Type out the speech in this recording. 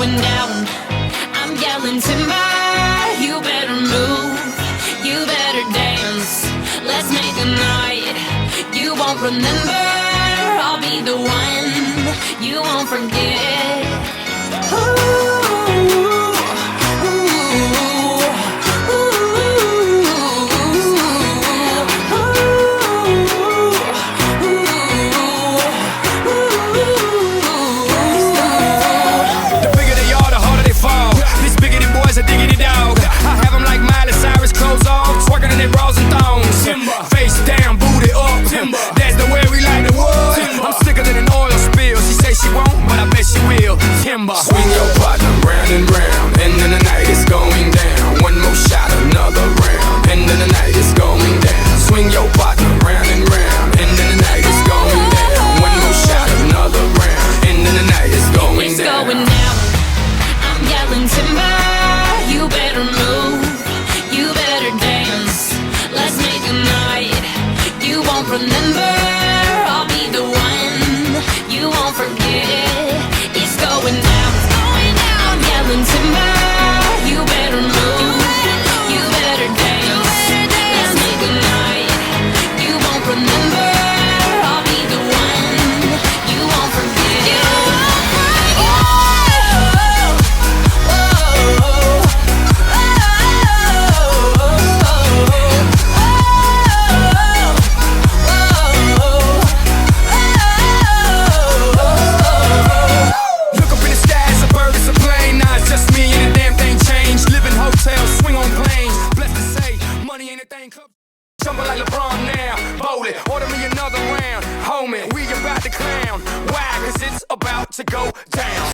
going down. I'm yelling timber, you better move, you better dance. Let's make a night you won't remember. I'll be the one you won't forget. A diggity dog. I have them like Miley Cyrus, clothes off, twerking in their bras and thongs. Timber. Face down, booty up. Timber. That's the way we like the wood. Timber. I'm sicker than an oil spill. She say she won't, but I bet she will. Timber. Swing your partner round and round, and then the night is going down. One more shot, another round, and then the night is going down. Swing your partner round and round, and then the night is going down. One more shot, another round, and then the night is going it's down. Going down. I'm yelling timber. You better move, you better dance. Let's make a night you won't remember. I'll be the one you won't forget. It's going down, it's going down. I'm yelling timber. You better move, you better dance. Let's make a night you won't remember. I'll be the one you won't forget. Jumper like LeBron now, bowl it, order me another round. Homie, we about to clown. Why? 'Cause it's about to go down.